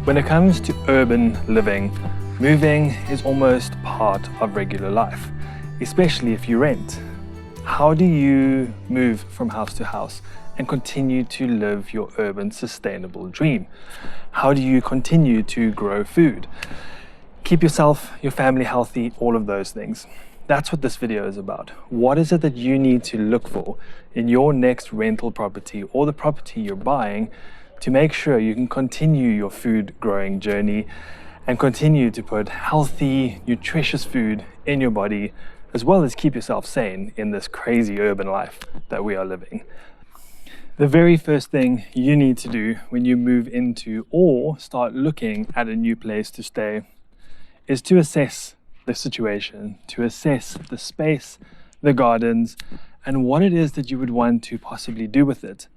When it comes to urban living, moving is almost part of regular life, especially if you rent. How do you move from house to house and continue to live your urban sustainable dream? How do you continue to grow food? Keep yourself, your family healthy, all of those things. That's what this video is about. What is it that you need to look for in your next rental property or the property you're buying to make sure you can continue your food growing journey and continue to put healthy, nutritious food in your body, as well as keep yourself sane in this crazy urban life that we are living. The very first thing you need to do when you move into or start looking at a new place to stay is to assess the situation, to assess the space, the gardens, and what it is that you would want to possibly do with it.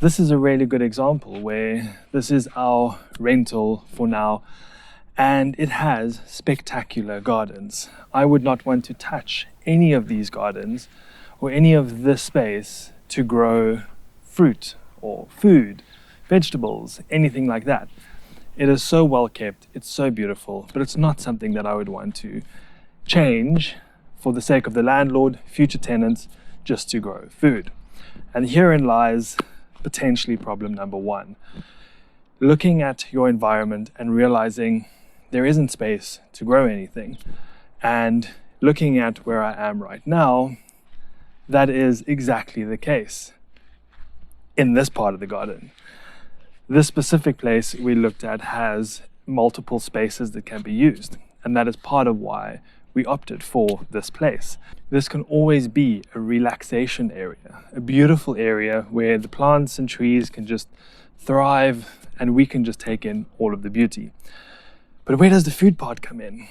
This is a really good example where this is our rental for now, and it has spectacular gardens. I would not want to touch any of these gardens or any of this space to grow fruit or food, vegetables, anything like that. It is so well kept, it's so beautiful, but it's not something that I would want to change for the sake of the landlord, future tenants, just to grow food. And herein lies potentially problem number one. Looking at your environment and realizing there isn't space to grow anything. And looking at where I am right now, that is exactly the case in this part of the garden. This specific place we looked at has multiple spaces that can be used, and that is part of why we opted for this place. This can always be a relaxation area, a beautiful area where the plants and trees can just thrive and we can just take in all of the beauty. But where does the food part come in?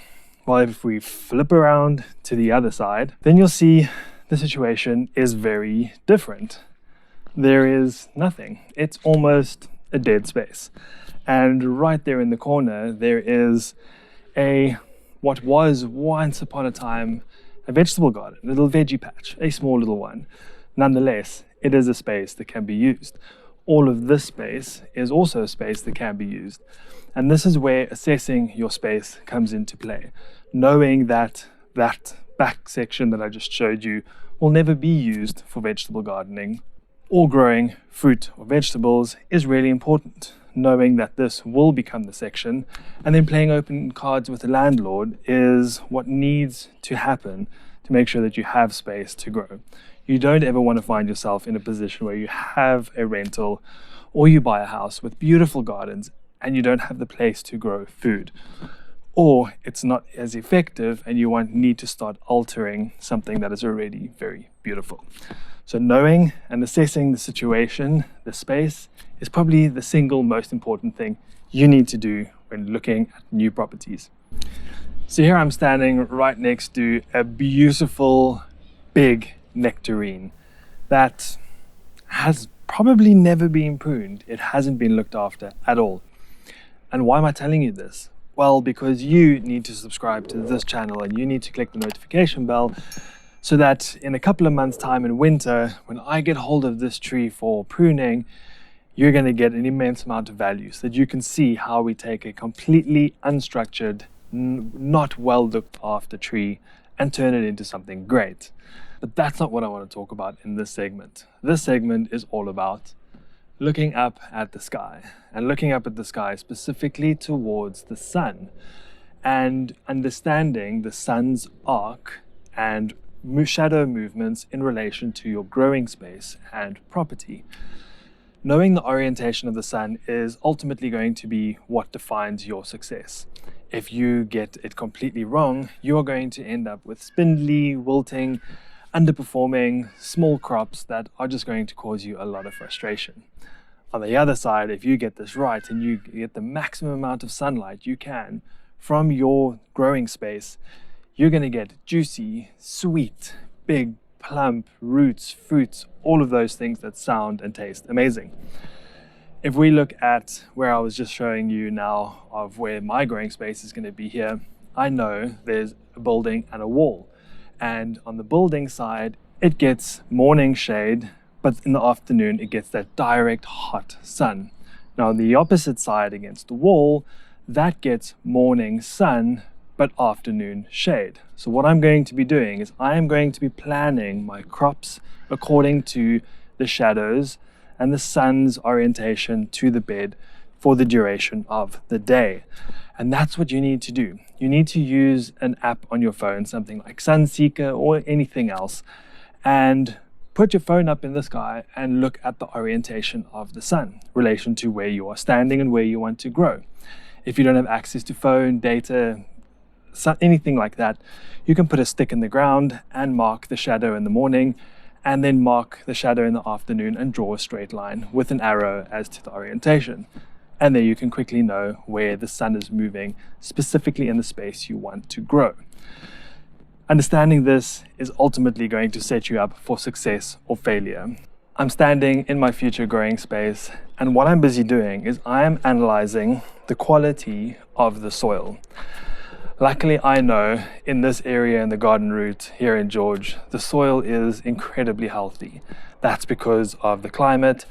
Well, if we flip around to the other side, then you'll see the situation is very different. There is nothing. It's almost a dead space. And right there in the corner, there is what was once upon a time a vegetable garden, a little veggie patch, a small little one. Nonetheless, it is a space that can be used. All of this space is also a space that can be used. And this is where assessing your space comes into play. Knowing that that back section that I just showed you will never be used for vegetable gardening or growing fruit or vegetables is really important. Knowing that this will become the section and then playing open cards with the landlord is what needs to happen to make sure that you have space to grow. You don't ever want to find yourself in a position where you have a rental or you buy a house with beautiful gardens and you don't have the place to grow food, or it's not as effective and you need to start altering something that is already very beautiful. So knowing and assessing the situation, the space, is probably the single most important thing you need to do when looking at new properties. So here I'm standing right next to a beautiful big nectarine that has probably never been pruned. It hasn't been looked after at all. And why am I telling you this? Well, because you need to subscribe to this channel and you need to click the notification bell so that in a couple of months' time in winter, when I get hold of this tree for pruning, you're going to get an immense amount of value so that you can see how we take a completely unstructured, not well looked after tree and turn it into something great. But that's not what I want to talk about in this segment. This segment is all about looking up at the sky, and looking up at the sky specifically towards the sun and understanding the sun's arc and shadow movements in relation to your growing space and property. Knowing the orientation of the sun is ultimately going to be what defines your success. If you get it completely wrong, you are going to end up with spindly, wilting, underperforming small crops that are just going to cause you a lot of frustration. On the other side, if you get this right and you get the maximum amount of sunlight you can from your growing space, you're going to get juicy, sweet, big, plump roots, fruits, all of those things that sound and taste amazing. If we look at where I was just showing you now of where my growing space is going to be here, I know there's a building and a wall. And on the building side, it gets morning shade, but in the afternoon, it gets that direct hot sun. Now on the opposite side against the wall, that gets morning sun but afternoon shade. So what I'm going to be doing is I am going to be planning my crops according to the shadows and the sun's orientation to the bed for the duration of the day. And that's what you need to do. You need to use an app on your phone, something like Sunseeker or anything else, and put your phone up in the sky and look at the orientation of the sun, relation to where you are standing and where you want to grow. If you don't have access to phone, data, anything like that, you can put a stick in the ground and mark the shadow in the morning, and then mark the shadow in the afternoon and draw a straight line with an arrow as to the orientation. And then you can quickly know where the sun is moving, specifically in the space you want to grow. Understanding this is ultimately going to set you up for success or failure. I'm standing in my future growing space, and what I'm busy doing is I am analyzing the quality of the soil. Luckily, I know in this area in the garden route here in George, the soil is incredibly healthy. That's because of the climate,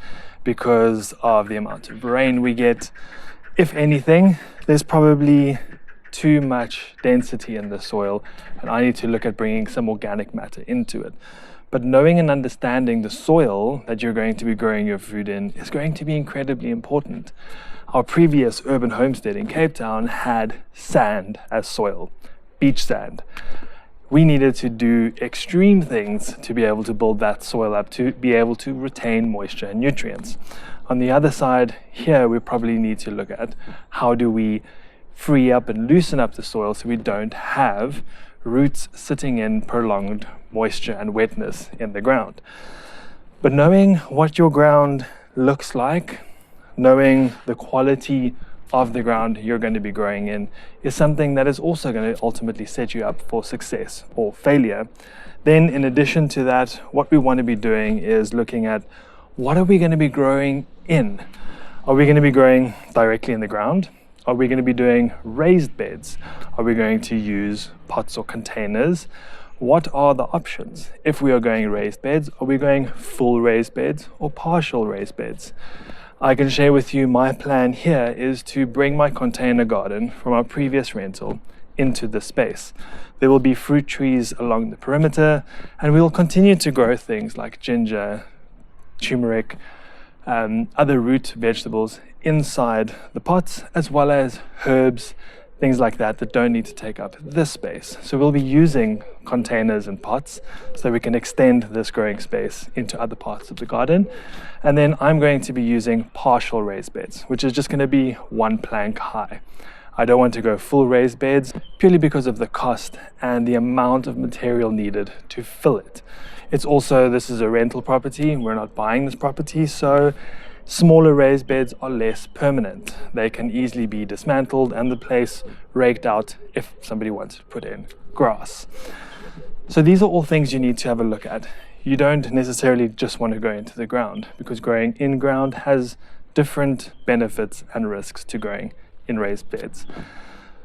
because of the amount of rain we get. If anything, there's probably too much density in the soil, and I need to look at bringing some organic matter into it. But knowing and understanding the soil that you're going to be growing your food in is going to be incredibly important. Our previous urban homestead in Cape Town had sand as soil, beach sand. We needed to do extreme things to be able to build that soil up, to be able to retain moisture and nutrients. On the other side, here we probably need to look at how do we free up and loosen up the soil so we don't have roots sitting in prolonged moisture and wetness in the ground. But knowing what your ground looks like, knowing the quality of the ground you're going to be growing in is something that is also going to ultimately set you up for success or failure. Then in addition to that, what we want to be doing is looking at what are we going to be growing in? Are we going to be growing directly in the ground? Are we going to be doing raised beds? Are we going to use pots or containers? What are the options? If we are going raised beds, are we going full raised beds or partial raised beds? I can share with you my plan here is to bring my container garden from our previous rental into this space. There will be fruit trees along the perimeter, and we will continue to grow things like ginger, turmeric, other root vegetables inside the pots, as well as herbs, things like that that don't need to take up this space. So we'll be using containers and pots so that we can extend this growing space into other parts of the garden. And then I'm going to be using partial raised beds, which is just going to be one plank high. I don't want to go full raised beds purely because of the cost and the amount of material needed to fill it. It's also, this is a rental property, we're not buying this property, so smaller raised beds are less permanent. They can easily be dismantled and the place raked out if somebody wants to put in grass. So these are all things you need to have a look at. You don't necessarily just want to go into the ground, because growing in ground has different benefits and risks to growing in raised beds.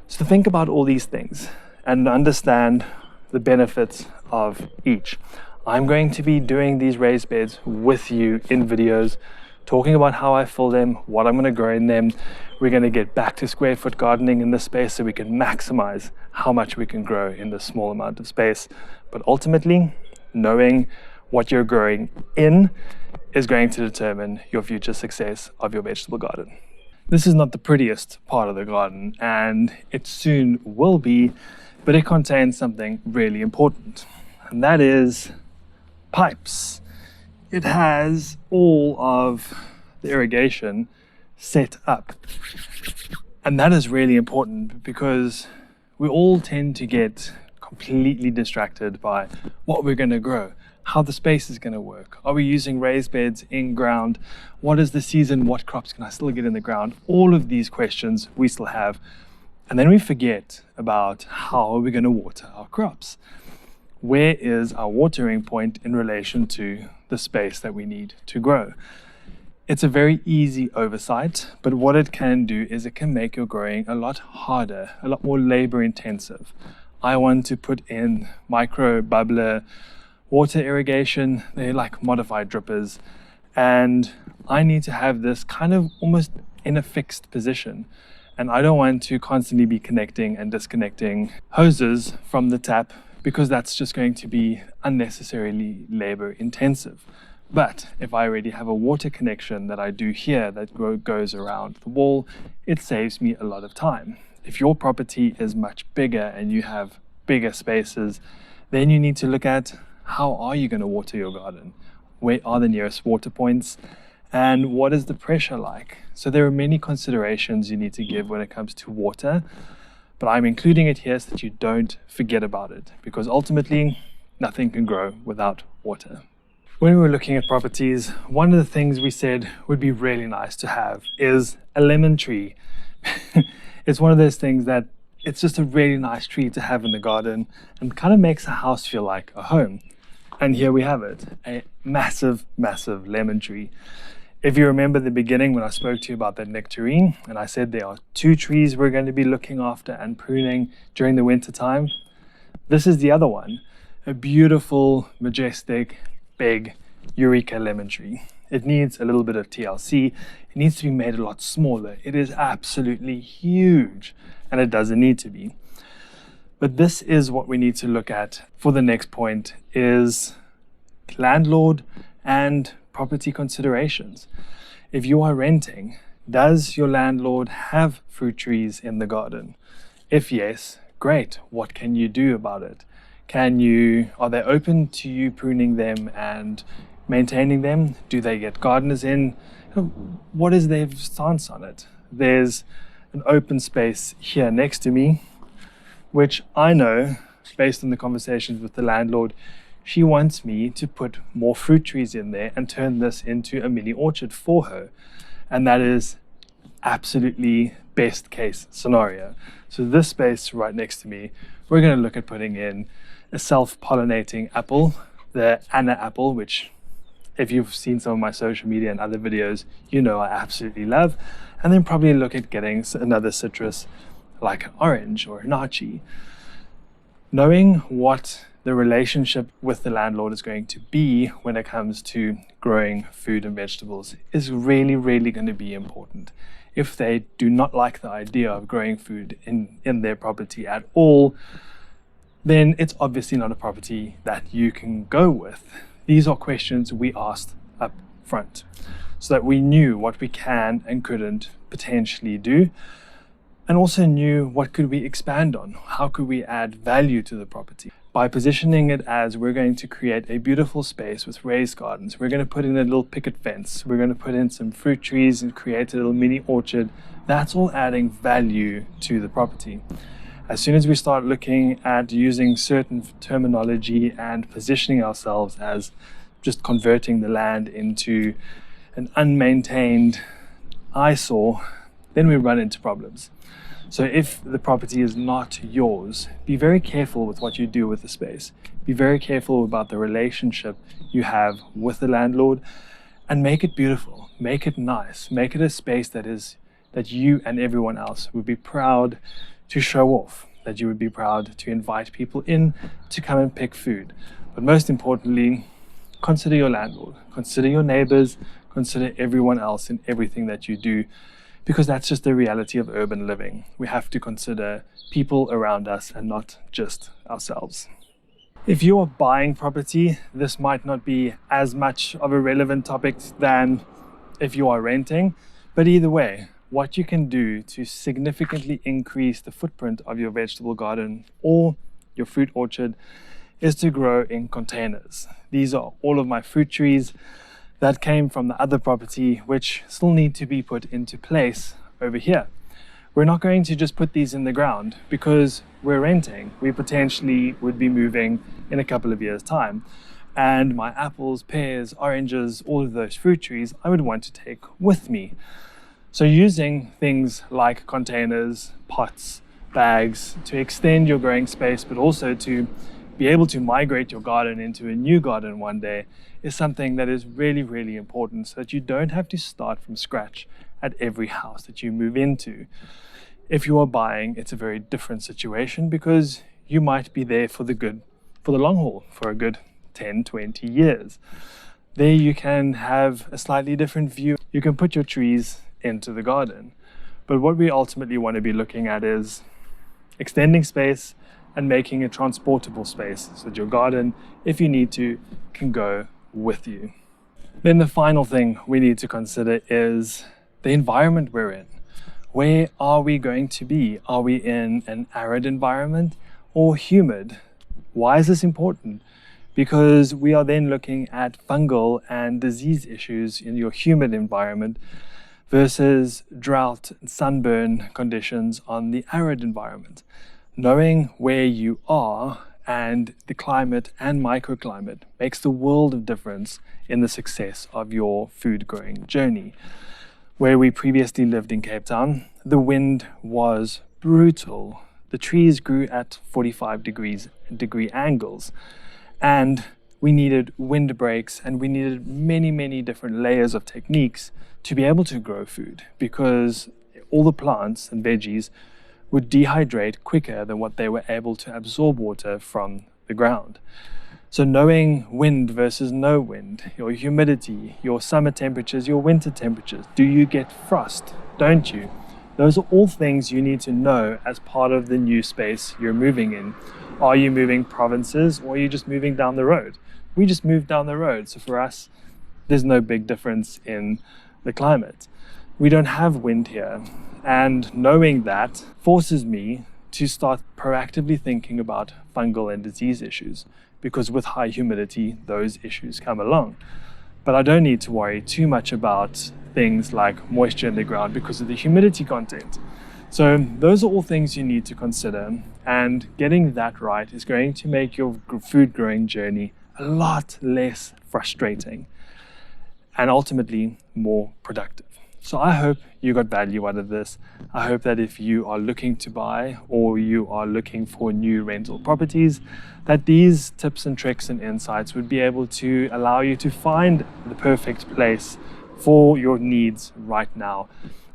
So think about all these things and understand the benefits of each. I'm going to be doing these raised beds with you in videos, talking about how I fill them, what I'm going to grow in them. We're going to get back to square foot gardening in this space so we can maximize how much we can grow in this small amount of space. But ultimately, knowing what you're growing in is going to determine your future success of your vegetable garden. This is not the prettiest part of the garden, and it soon will be, but it contains something really important, and that is pipes. It has all of the irrigation set up, and that is really important because we all tend to get completely distracted by what we're going to grow, how the space is going to work. Are we using raised beds in ground? What is the season? What crops can I still get in the ground? All of these questions we still have. And then we forget about how are we going to water our crops? Where is our watering point in relation to the space that we need to grow? It's a very easy oversight, but what it can do is it can make your growing a lot harder, a lot more labor intensive. I want to put in micro bubbler water irrigation. They're like modified drippers, and I need to have this kind of almost in a fixed position. And I don't want to constantly be connecting and disconnecting hoses from the tap, because that's just going to be unnecessarily labor intensive. But if I already have a water connection that I do here that goes around the wall, it saves me a lot of time. If your property is much bigger and you have bigger spaces, then you need to look at how are you going to water your garden? Where are the nearest water points? And what is the pressure like? So there are many considerations you need to give when it comes to water, but I'm including it here so that you don't forget about it, because ultimately nothing can grow without water. When we were looking at properties, one of the things we said would be really nice to have is a lemon tree. It's one of those things that it's just a really nice tree to have in the garden and kind of makes a house feel like a home. And here we have it, a massive, massive lemon tree. If you remember the beginning when I spoke to you about that nectarine, and I said there are 2 trees we're going to be looking after and pruning during the winter time, this is the other one, a beautiful, majestic, big Eureka lemon tree. It needs a little bit of TLC. It needs to be made a lot smaller. It is absolutely huge, and it doesn't need to be. But this is what we need to look at for the next point, is landlord and property considerations. If you are renting, does your landlord have fruit trees in the garden? If yes, great. What can you do about it? Are they open to you pruning them and maintaining them? Do they get gardeners in? What is their stance on it? There's an open space here next to me, which I know, based on the conversations with the landlord, she wants me to put more fruit trees in there and turn this into a mini orchard for her. And that is absolutely best case scenario. So this space right next to me, we're going to look at putting in a self-pollinating apple, the Anna apple, which if you've seen some of my social media and other videos, you know I absolutely love. And then probably look at getting another citrus like an orange or an archie. Knowing what the relationship with the landlord is going to be when it comes to growing food and vegetables is really, really going to be important. If they do not like the idea of growing food in their property at all, then it's obviously not a property that you can go with. These are questions we asked up front so that we knew what we can and couldn't potentially do, and also knew what could we expand on, how could we add value to the property. By positioning it as we're going to create a beautiful space with raised gardens, we're going to put in a little picket fence, we're going to put in some fruit trees and create a little mini orchard, that's all adding value to the property. As soon as we start looking at using certain terminology and positioning ourselves as just converting the land into an unmaintained eyesore, then we run into problems. So if the property is not yours, be very careful with what you do with the space. Be very careful about the relationship you have with the landlord, and make it beautiful, make it nice, make it a space that you and everyone else would be proud to show off, that you would be proud to invite people in to come and pick food. But most importantly, consider your landlord, consider your neighbors, consider everyone else in everything that you do, because that's just the reality of urban living. We have to consider people around us and not just ourselves. If you are buying property, this might not be as much of a relevant topic than if you are renting, but either way, what you can do to significantly increase the footprint of your vegetable garden or your fruit orchard is to grow in containers. These are all of my fruit trees that came from the other property, which still need to be put into place over here. We're not going to just put these in the ground because we're renting. We potentially would be moving in a couple of years' time. And my apples, pears, oranges, all of those fruit trees, I would want to take with me. So using things like containers, pots, bags to extend your growing space, but also to be able to migrate your garden into a new garden one day is something that is really, really important, so that you don't have to start from scratch at every house that you move into. If you are buying, it's a very different situation because you might be there for the long haul, for a good 10, 20 years. There you can have a slightly different view. You can put your trees into the garden. But what we ultimately want to be looking at is extending space and making a transportable space so that your garden, if you need to, can go with you. Then the final thing we need to consider is the environment we're in. Where are we going to be? Are we in an arid environment or humid? Why is this important? Because we are then looking at fungal and disease issues in your humid environment versus drought and sunburn conditions on the arid environment. Knowing where you are and the climate and microclimate makes the world of difference in the success of your food growing journey. Where we previously lived in Cape Town, the wind was brutal. The trees grew at 45 degree angles, and we needed wind breaks, and we needed many different layers of techniques to be able to grow food, because all the plants and veggies would dehydrate quicker than what they were able to absorb water from the ground. So knowing wind versus no wind, your humidity, your summer temperatures, your winter temperatures, do you get frost? Don't you? Those are all things you need to know as part of the new space you're moving in. Are you moving provinces, or are you just moving down the road? We just moved down the road, so for us, there's no big difference in the climate. We don't have wind here, and knowing that forces me to start proactively thinking about fungal and disease issues, because with high humidity, those issues come along. But I don't need to worry too much about things like moisture in the ground because of the humidity content. So those are all things you need to consider, and getting that right is going to make your food growing journey a lot less frustrating and ultimately more productive. So I hope you got value out of this. I hope that if you are looking to buy or you are looking for new rental properties, that these tips and tricks and insights would be able to allow you to find the perfect place for your needs right now.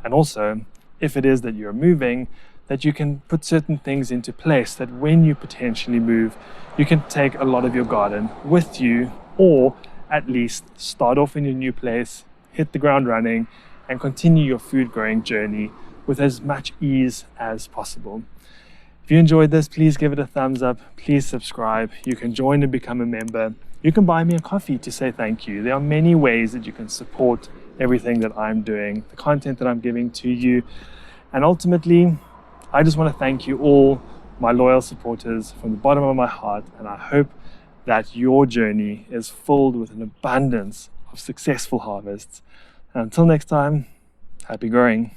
And also, if it is that you're moving, that you can put certain things into place that when you potentially move, you can take a lot of your garden with you, or at least start off in your new place, hit the ground running, and continue your food growing journey with as much ease as possible. If you enjoyed this, please give it a thumbs up. Please subscribe. You can join and become a member. You can buy me a coffee to say thank you. There are many ways that you can support everything that I'm doing, the content that I'm giving to you. And ultimately, I just want to thank you all, my loyal supporters, from the bottom of my heart. And I hope that your journey is filled with an abundance of successful harvests. Until next time, happy growing.